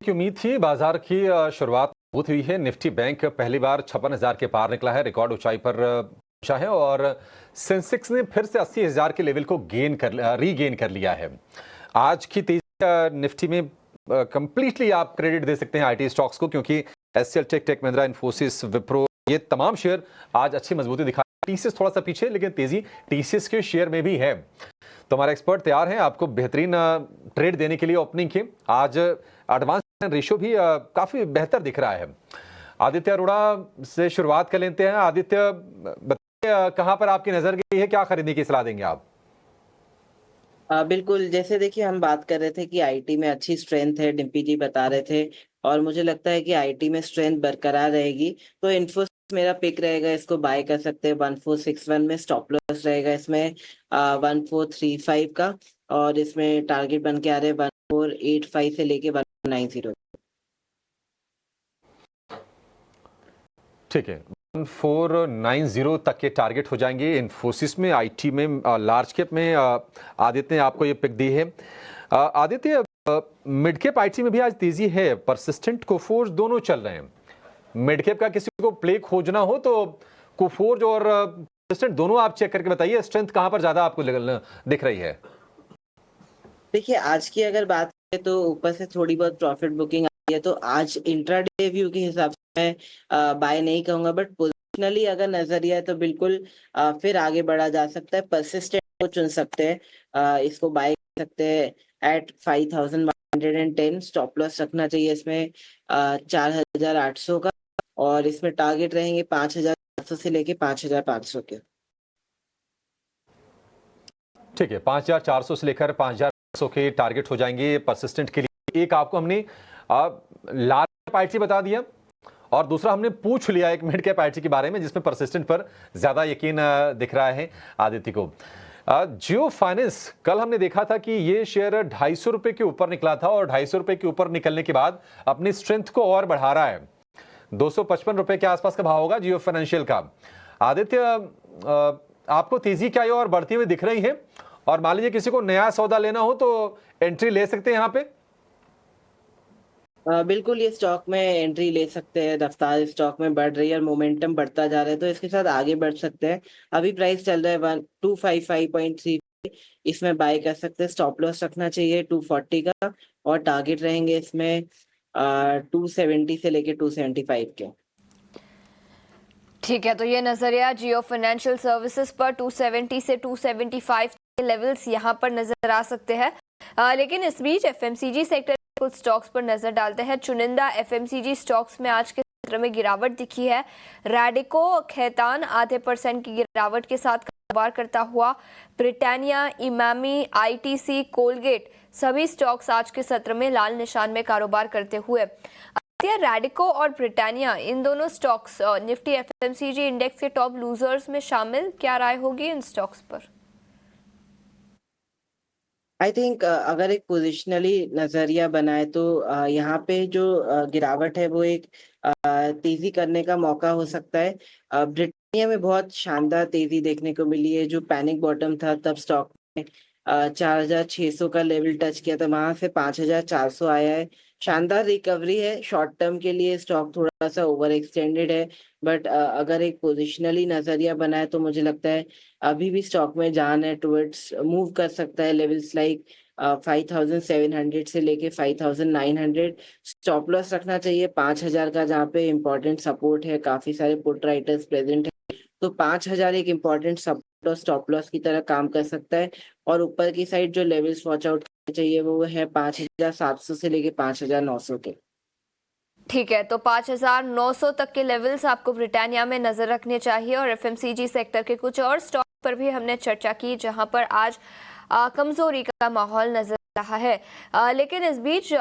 की उम्मीद थी बाजार की शुरुआत मजबूत हुई है। निफ्टी बैंक पहली बार 56,000 के पार निकला है, रिकॉर्ड ऊंचाई पर पहुंचा है और सेंसेक्स ने फिर से 80,000 के लेवल को रीगेन कर लिया है। आज की तेजी निफ्टी में कंप्लीटली आप क्रेडिट दे सकते हैं आईटी स्टॉक्स को, क्योंकि एचसीएल, टेक महिंद्रा, इन्फोसिस, विप्रो ये तमाम शेयर आज अच्छी मजबूती दिखा। टीसीएस थोड़ा सा पीछे, लेकिन तेजी टीसीएस के शेयर में भी है। तो हमारे एक्सपर्ट तैयार हैं आपको बेहतरीन ट्रेड देने के लिए ओपनिंग के। आज एडवांस रेशियो भी काफी बेहतर दिख रहा है। आदित्य अरोड़ा से शुरुआत कर लेते हैं। आदित्य, बताइए कहां पर आपकी नजर गई है, क्या खरीदने की सलाह देंगे आप? बिल्कुल, जैसे देखिए हम बात कर रहे थे कि आईटी में अच्छी स्ट्रेंथ है, डिम्पी जी बता रहे थे और मुझे लगता है कि आईटी में स्ट्रेंथ बरकरार रहेगी। तो इन्फोसिस मेरा पिक रहेगा, इसको बाय कर सकते हैं 1461 में। स्टॉप लॉस रहेगा इसमें 1435 का और इसमें टारगेट बन के आ रहे हैं 1485 से लेके 1490। ठीक है, 1490 तक के टारगेट हो जाएंगे इन्फोसिस में, आईटी में, लार्ज कैप में। आदित्य ने आपको ये पिक दी है। आदित्य, मिड कैप आईटी में भी आज तेजी है, परसिस्टेंट, कोफोर्ज दोनों चल रहे हैं। मिड कैप का किसी को प्ले खोजना हो तो कोफोर्ज और परसिस्टेंट दोनों आप चेक करके बताइए, स्ट्रेंथ कहां पर ज्यादा आपको दिख रही है? देखिए आज की अगर बात करें तो ऊपर से थोड़ी बहुत प्रॉफिट बुकिंग आई है, तो आज इंट्राडे व्यू के हिसाब से मैं बाय नहीं कहूंगा, बट पोजिशनली अगर नजरिया है तो बिल्कुल फिर आगे बढ़ा जा सकता है। परसिस्टेंट को चुन सकते हैं, इसको बाय कर सकते हैं एट 5110। स्टॉप लॉस रखना चाहिए इसमें 4800 का और इसमें टारगेट रहेंगे 5400 से लेके 5500 के। ठीक है, 5400 से लेकर 5500 के टारगेट हो जाएंगे परसिस्टेंट के लिए। एक आपको हमने लार्ज कैप आईटी बता दिया और दूसरा हमने पूछ लिया एक मिड कैप आईटी के बारे में, जिसमें परसिस्टेंट पर ज्यादा यकीन दिख रहा है आदित्य को। जियो फाइनेंस, कल हमने देखा था कि ये शेयर 250 रुपए के ऊपर निकला था और 250 रुपए के ऊपर निकलने के बाद अपनी स्ट्रेंथ को और बढ़ा रहा है। 255 रुपए के आसपास का भाव होगा जियो फाइनेंशियल का। आदित्य, आपको तेजी क्या और बढ़ती हुई दिख रही है? और मान लीजिए किसी को नया सौदा लेना हो तो एंट्री ले सकते हैं यहाँ पे? बिल्कुल, ये स्टॉक में एंट्री ले सकते हैं। रफ्तार स्टॉक में बढ़ रही है और मोमेंटम बढ़ता जा रहा है, तो इसके साथ आगे बढ़ सकते हैं। अभी प्राइस चल रहा है 1255.3, इसमें बाय कर सकते हैं। स्टॉप लॉस रखना चाहिए 240 का और टारगेट रहेंगे इसमें 270 से लेके 275 के। ठीक है, तो ये नजरिया जियो फाइनेंशियल सर्विसेज पर 270 से 275 के लेवल्स यहां पर नजर आ सकते हैं। लेकिन इस बीच एफएमसीजी सेक्टर कुछ स्टॉक्स पर नजर डालते हैं। चुनिंदा एफएमसीजी स्टॉक्स में आज के सत्र में गिरावट दिखी है। रैडिको खैतान आधे % की गिरावट के साथ कारोबार करता हुआ। ब्रिटानिया, इमामी, आईटीसी, कोलगेट सभी स्टॉक्स आज के सत्र में लाल निशान में कारोबार करते हुए। रैडिको और ब्रिटानिया, इन दोनों स्टॉक्स निफ्टी एफएमसीजी इंडेक्स के टॉप लूजर्स में शामिल। क्या राय होगी इन स्टॉक्स पर? आई थिंक अगर एक पोजिशनली नजरिया बनाए तो यहाँ पे जो गिरावट है वो एक तेजी करने का मौका हो सकता है। ब्रिटानिया में बहुत शानदार तेजी देखने को मिली है। जो पैनिक बॉटम था तब स्टॉक में 4600 का लेवल टच किया था, वहां से 5400 आया है। शानदार रिकवरी है। शॉर्ट टर्म के लिए स्टॉक थोड़ा सा ओवर एक्सटेंडेड है, बट अगर एक पोजिशनली नजरिया बनाए तो मुझे लगता है अभी भी स्टॉक में जान है, टुवर्ड्स मूव कर सकता है। लेवल्स लाइक 5700 से लेके 5900। स्टॉप लॉस रखना चाहिए 5000 का, जहाँ पे इम्पोर्टेंट सपोर्ट है। काफी सारे पुट राइटर्स प्रेजेंट है, तो 5000 एक इम्पोर्टेंट सपोर्ट और स्टॉप लॉस की तरह काम कर सकता है। और ऊपर की साइड जो लेवल्स वॉच आउट करना चाहिए वो है 5700 से लेके 5900 के। ठीक है, तो 5900 तक के लेवल्स आपको ब्रिटानिया में नजर रखने चाहिए। और एफएमसीजी सेक्टर के कुछ और स्टॉक पर भी हमने चर्चा की जहां पर आज कमजोरी का माहौल नजर आ रहा है। लेकिन इस बीच